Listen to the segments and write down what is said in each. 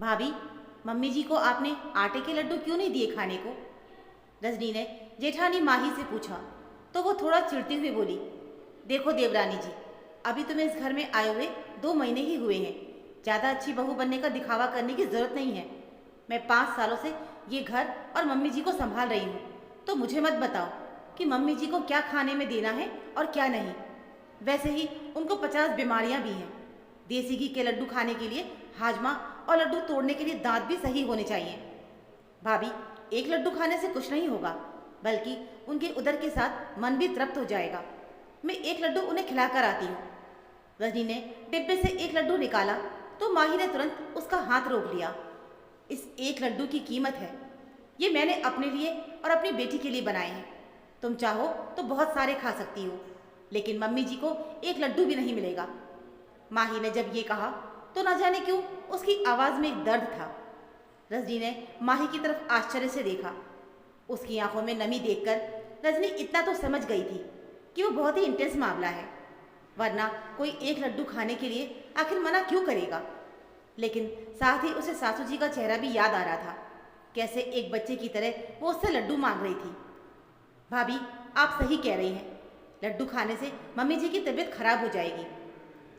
भाभी, मम्मी जी को आपने आटे के लड्डू क्यों नहीं दिए खाने को? रजनी ने जेठानी माही से पूछा तो वो थोड़ा चिढ़ती हुई बोली, देखो देवरानी जी, अभी तुम्हें इस घर में आए हुए 2 महीने ही हुए हैं। ज़्यादा अच्छी बहू बनने का दिखावा करने की ज़रूरत नहीं है। मैं 5 सालों से ये घर और मम्मी जी को संभाल रही हूँ, तो मुझे मत बताओ कि मम्मी जी को क्या खाने में देना है और क्या नहीं। वैसे ही उनको 50 बीमारियाँ भी हैं। देसी घी के लड्डू खाने के लिए हाजमा और लड्डू तोड़ने के लिए दांत भी सही होने चाहिए। भाभी, एक लड्डू खाने से कुछ नहीं होगा, बल्कि उनके उदर के साथ मन भी तृप्त हो जाएगा। मैं एक लड्डू उन्हें खिलाकर आती हूँ। रजनी ने डिब्बे से एक लड्डू निकाला तो माही ने तुरंत उसका हाथ रोक लिया। इस एक लड्डू की कीमत है, ये मैंने अपने लिए और अपनी बेटी के लिए बनाए हैं। तुम चाहो तो बहुत सारे खा सकती हो, लेकिन मम्मी जी को एक लड्डू भी नहीं मिलेगा। माही ने जब ये कहा तो न जाने क्यों उसकी आवाज़ में एक दर्द था। रजनी ने माही की तरफ आश्चर्य से देखा। उसकी आंखों में नमी देखकर रजनी इतना तो समझ गई थी कि वो बहुत ही इंटेंस मामला है, वरना कोई एक लड्डू खाने के लिए आखिर मना क्यों करेगा। लेकिन साथ ही उसे सासू जी का चेहरा भी याद आ रहा था, कैसे एक बच्चे की तरह वो उससे लड्डू मांग रही थी। भाभी, आप सही कह रही हैं, लड्डू खाने से मम्मी जी की तबीयत खराब हो जाएगी।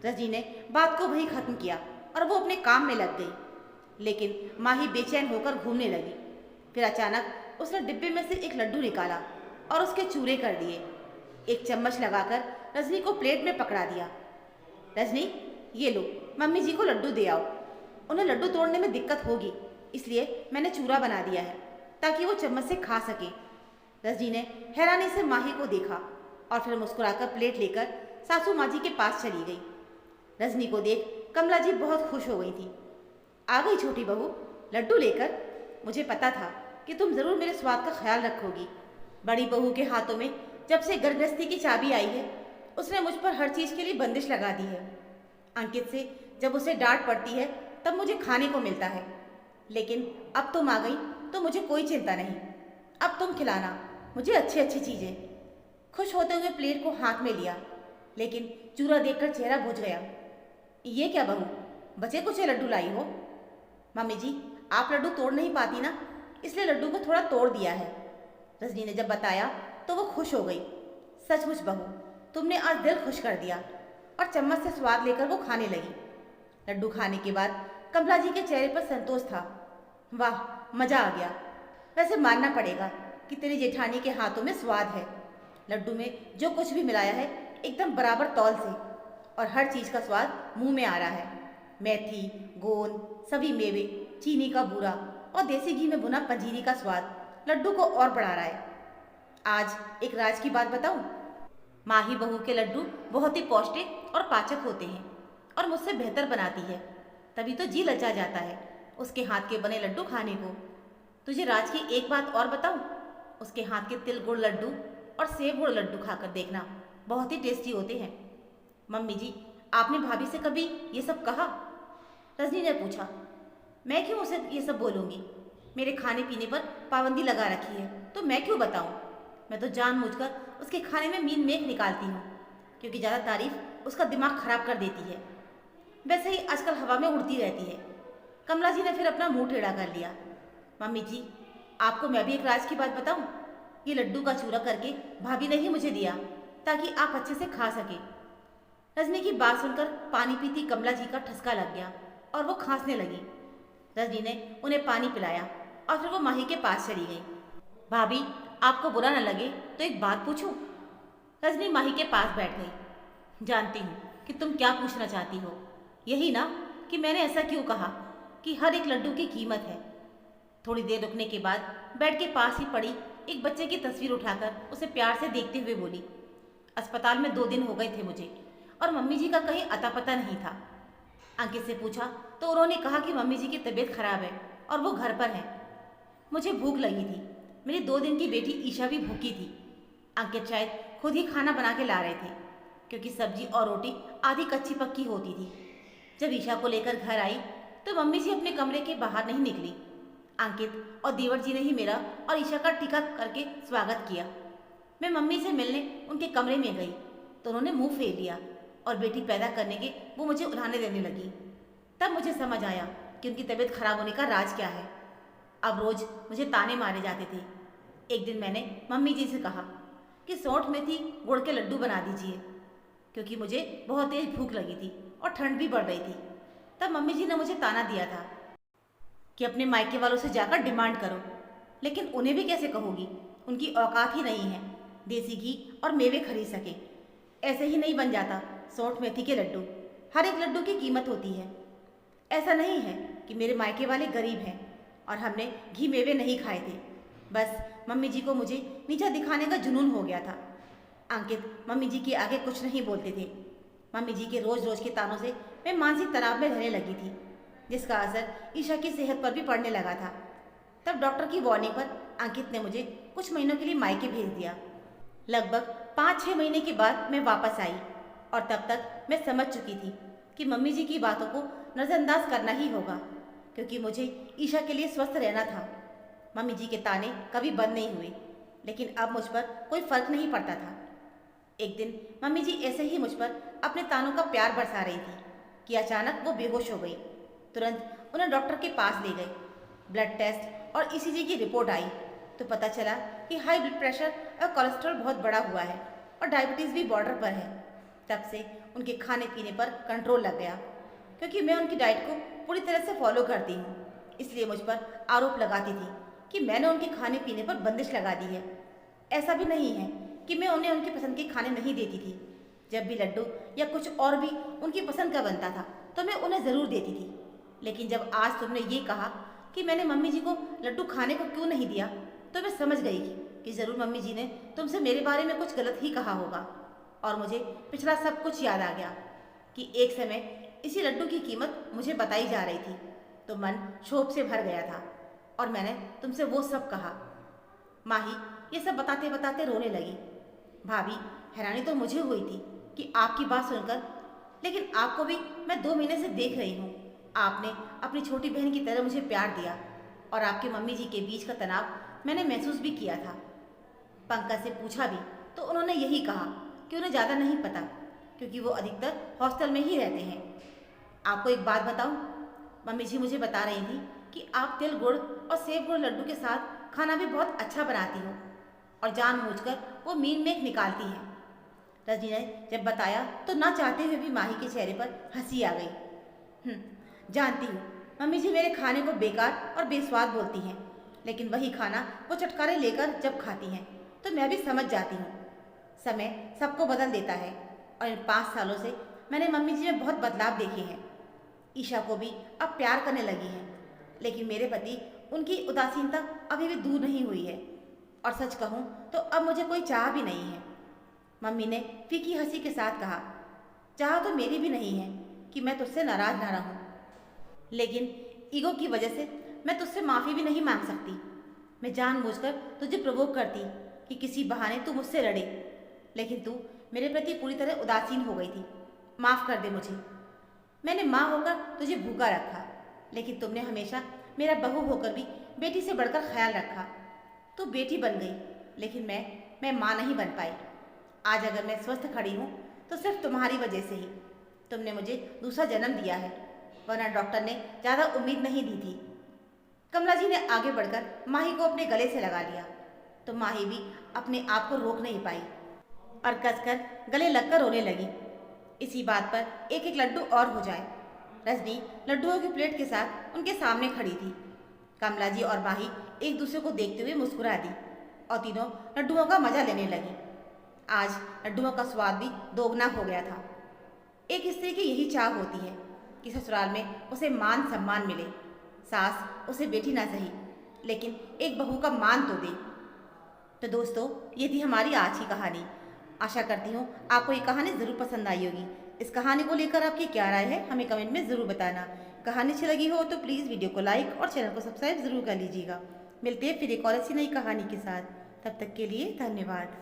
रजनी ने बात को वहीं ख़त्म किया और वो अपने काम में लग गई। लेकिन माही बेचैन होकर घूमने लगी। फिर अचानक उसने डिब्बे में से एक लड्डू निकाला और उसके चूरे कर दिए। एक चम्मच लगाकर रजनी को प्लेट में पकड़ा दिया। रजनी, ये लो, मम्मी जी को लड्डू दे आओ। उन्हें लड्डू तोड़ने में दिक्कत होगी, इसलिए मैंने चूरा बना दिया है ताकि वो चम्मच से खा सके। रजनी ने हैरानी से माही को देखा और फिर मुस्कुराकर प्लेट लेकर सासू माँ जी के पास चली गई। रजनी को देख कमला जी बहुत खुश हो गई थी। आ गई छोटी बहू, लड्डू लेकर। मुझे पता था कि तुम ज़रूर मेरे स्वाद का ख्याल रखोगी। बड़ी बहू के हाथों में जब से गृहस्थी की चाबी आई है, उसने मुझ पर हर चीज़ के लिए बंदिश लगा दी है। अंकित से जब उसे डांट पड़ती है तब मुझे खाने को मिलता है, लेकिन अब तुम आ गई तो मुझे कोई चिंता नहीं। अब तुम खिलाना मुझे अच्छी अच्छी चीज़ें। खुश होते हुए प्लेट को हाथ में लिया, लेकिन चूरा देखकर चेहरा बुझ गया। ये क्या बहू, बचे कुछ लड्डू लाई हो? मम्मी जी, आप लड्डू तोड़ नहीं पाती ना, इसलिए लड्डू को थोड़ा तोड़ दिया है। रजनी ने जब बताया तो वो खुश हो गई। सचमुच बहू, तुमने आज दिल खुश कर दिया। और चम्मच से स्वाद लेकर वो खाने लगी। लड्डू खाने के बाद कमला जी के चेहरे पर संतोष था। वाह, मज़ा आ गया। वैसे मानना पड़ेगा कि तेरी जेठानी के हाथों में स्वाद है। लड्डू में जो कुछ भी मिलाया है एकदम बराबर तौल से, और हर चीज़ का स्वाद मुंह में आ रहा है। मेथी, गोंद, सभी मेवे, चीनी का बूरा और देसी घी में भुना पंजीरी का स्वाद लड्डू को और बढ़ा रहा है। आज एक राज की बात बताऊं? माही बहू के लड्डू बहुत ही पौष्टिक और पाचक होते हैं और मुझसे बेहतर बनाती है, तभी तो जी लचा जाता है उसके हाथ के बने लड्डू खाने को। तुझे राज की एक बात और बताऊं? उसके हाथ के तिल गुड़ लड्डू और सेब गुड़ लड्डू खाकर देखना, बहुत ही टेस्टी होते हैं। मम्मी जी, आपने भाभी से कभी ये सब कहा? रजनी ने पूछा। मैं क्यों उसे ये सब बोलूँगी? मेरे खाने पीने पर पाबंदी लगा रखी है, तो मैं क्यों बताऊँ? मैं तो जानबूझकर उसके खाने में मीन मेख निकालती हूँ, क्योंकि ज़्यादा तारीफ उसका दिमाग खराब कर देती है। वैसे ही आजकल हवा में उड़ती रहती है। कमला जी ने फिर अपना मुंह टेढ़ा कर लिया। मम्मी जी, आपको मैं भी एक राज की बात बताऊं? ये लड्डू का चूरा करके भाभी ने ही मुझे दिया, ताकि आप अच्छे से खा सके। रजनी की बात सुनकर पानी पीती कमला जी का ठसका लग गया और वो खांसने लगी। रजनी ने उन्हें पानी पिलाया और फिर वो माही के पास चली गई। भाभी, आपको बुरा न लगे तो एक बात पूछूं? रजनी माही के पास बैठ गई। जानती हूँ कि तुम क्या पूछना चाहती हो। यही ना कि मैंने ऐसा क्यों कहा कि हर एक लड्डू की कीमत है। थोड़ी देर रुकने के बाद बेड के पास ही पड़ी एक बच्चे की तस्वीर उठाकर उसे प्यार से देखते हुए बोली, अस्पताल में 2 दिन हो गए थे मुझे, और मम्मी जी का कहीं अता पता नहीं था। अंकित से पूछा तो उन्होंने कहा कि मम्मी जी की तबीयत खराब है और वो घर पर हैं। मुझे भूख लगी थी। मेरी 2 दिन की बेटी ईशा भी भूखी थी। अंकित शायद खुद ही खाना बना के ला रहे थे, क्योंकि सब्जी और रोटी आधी कच्ची पक्की होती थी। जब ईशा को लेकर घर आई तो मम्मी जी अपने कमरे के बाहर नहीं निकली। अंकित और देवर जी ने ही मेरा और ईशा का टीका करके स्वागत किया। मैं मम्मी से मिलने उनके कमरे में गई तो उन्होंने मुंह फेर लिया और बेटी पैदा करने के वो मुझे उठाने देने लगी। तब मुझे समझ आया कि उनकी तबीयत खराब होने का राज क्या है। अब रोज मुझे ताने मारे जाते थे। एक दिन मैंने मम्मी जी से कहा कि सौंठ मेथी गुड़ के लड्डू बना दीजिए, क्योंकि मुझे बहुत तेज भूख लगी थी और ठंड भी बढ़ रही थी। तब मम्मी जी ने मुझे ताना दिया था कि अपने मायके वालों से जाकर डिमांड करो, लेकिन उन्हें भी कैसे कहोगी, उनकी औकात ही नहीं है देसी घी और मेवे खरीद सके। ऐसे ही नहीं बन जाता सौंठ मेथी के लड्डू, हर एक लड्डू की कीमत होती है। ऐसा नहीं है कि मेरे मायके वाले गरीब हैं और हमने घी मेवे नहीं खाए थे, बस मम्मी जी को मुझे नीचा दिखाने का जुनून हो गया था। अंकित मम्मी जी के आगे कुछ नहीं बोलते थे। मम्मी जी के रोज रोज के तानों से मैं मानसिक तनाव में रहने लगी थी, जिसका असर ईशा की सेहत पर भी पड़ने लगा था। तब डॉक्टर की वार्निंग पर अंकित ने मुझे कुछ महीनों के लिए मायके भेज दिया। लगभग 5-6 महीने के बाद मैं वापस आई और तब तक मैं समझ चुकी थी कि मम्मी जी की बातों को नज़रअंदाज करना ही होगा, क्योंकि मुझे ईशा के लिए स्वस्थ रहना था। मम्मी जी के ताने कभी बंद नहीं हुए, लेकिन अब मुझ पर कोई फर्क नहीं पड़ता था। एक दिन मम्मी जी ऐसे ही मुझ पर अपने तानों का प्यार बरसा रही थी कि अचानक वो बेहोश हो गई। तुरंत उन्हें डॉक्टर के पास ले गए। ब्लड टेस्ट और ईसीजी की रिपोर्ट आई तो पता चला कि हाई ब्लड प्रेशर और कोलेस्ट्रॉल बहुत बढ़ा हुआ है और डायबिटीज़ भी बॉर्डर पर है। तब से उनके खाने पीने पर कंट्रोल लग गया, क्योंकि मैं उनकी डाइट को पूरी तरह से फॉलो करती हूँ। इसलिए मुझ पर आरोप लगाती थी कि मैंने उनके खाने पीने पर बंदिश लगा दी है। ऐसा भी नहीं है कि मैं उन्हें उनकी पसंद के खाने नहीं देती थी। जब भी लड्डू या कुछ और भी उनकी पसंद का बनता था तो मैं उन्हें ज़रूर देती थी। लेकिन जब आज तुमने ये कहा कि मैंने मम्मी जी को लड्डू खाने को क्यों नहीं दिया, तो मैं समझ गई कि ज़रूर मम्मी जी ने तुमसे मेरे बारे में कुछ गलत ही कहा होगा। और मुझे पिछला सब कुछ याद आ गया कि एक समय इसी लड्डू की कीमत मुझे बताई जा रही थी, तो मन क्षोभ से भर गया था और मैंने तुमसे वो सब कहा। माही ये सब बताते बताते रोने लगी। भाभी, हैरानी तो मुझे हुई थी कि आपकी बात सुनकर, लेकिन आपको भी मैं 2 महीने से देख रही हूँ। आपने अपनी छोटी बहन की तरह मुझे प्यार दिया और आपके मम्मी जी के बीच का तनाव मैंने महसूस भी किया था। पंकज से पूछा भी तो उन्होंने यही कहा कि उन्हें ज़्यादा नहीं पता, क्योंकि वो अधिकतर हॉस्टल में ही रहते हैं। आपको एक बात बताऊं, मम्मी जी मुझे बता रही थी कि आप तिल गुड़ और सेब गुड़ लड्डू के साथ खाना भी बहुत अच्छा बनाती हो और जानबूझकर वो मीन मेक निकालती हैं। रजनी ने जब बताया तो ना चाहते हुए भी माही के चेहरे पर हंसी आ गई। जानती हूँ मम्मी जी मेरे खाने को बेकार और बेस्वाद बोलती हैं, लेकिन वही खाना वो चटकारे लेकर जब खाती हैं तो मैं भी समझ जाती हूँ। समय सबको बदल देता है और इन 5 सालों से मैंने मम्मी जी में बहुत बदलाव देखे हैं। ईशा को भी अब प्यार करने लगी हैं, लेकिन मेरे पति उनकी उदासीनता अभी भी दूर नहीं हुई है। और सच कहूँ तो अब मुझे कोई चाह भी नहीं है। मम्मी ने फीकी हंसी के साथ कहा, चाह तो मेरी भी नहीं है कि मैं तुझसे नाराज ना रहूं, लेकिन ईगो की वजह से मैं तुझसे माफ़ी भी नहीं मांग सकती। मैं जानबूझकर तुझे प्रवोक करती कि किसी बहाने तू मुझसे लड़े, लेकिन तू मेरे प्रति पूरी तरह उदासीन हो गई थी। माफ़ कर दे मुझे। मैंने माँ होकर तुझे भूखा रखा, लेकिन तुमने हमेशा मेरा बहू होकर भी बेटी से बढ़कर ख्याल रखा। तू बेटी बन गई, लेकिन मैं माँ नहीं बन पाई। आज अगर मैं स्वस्थ खड़ी हूँ तो सिर्फ तुम्हारी वजह से ही। तुमने मुझे दूसरा जन्म दिया है, वरना डॉक्टर ने ज़्यादा उम्मीद नहीं दी थी। कमला जी ने आगे बढ़कर माही को अपने गले से लगा लिया, तो माही भी अपने आप को रोक नहीं पाई और कसकर गले लगकर रोने लगी। इसी बात पर एक एक लड्डू और हो जाए। रजनी लड्डुओं की प्लेट के साथ उनके सामने खड़ी थी। कमला जी और माही एक दूसरे को देखते हुए मुस्कुरा दी और तीनों लड्डुओं का मजा लेने लगी। आज लड्डुओं का स्वाद भी दोगुना हो गया था। एक स्त्री की यही चाह होती है कि ससुराल में उसे मान सम्मान मिले। सास उसे बेटी ना सही, लेकिन एक बहू का मान तो दे। तो दोस्तों, ये थी हमारी आज की कहानी। आशा करती हूँ आपको ये कहानी ज़रूर पसंद आई होगी। इस कहानी को लेकर आपकी क्या राय है हमें कमेंट में ज़रूर बताना। कहानी अच्छी लगी हो तो प्लीज़ वीडियो को लाइक और चैनल को सब्सक्राइब ज़रूर कर लीजिएगा। मिलते हैं फिर एक और ऐसी नई कहानी के साथ। तब तक के लिए धन्यवाद।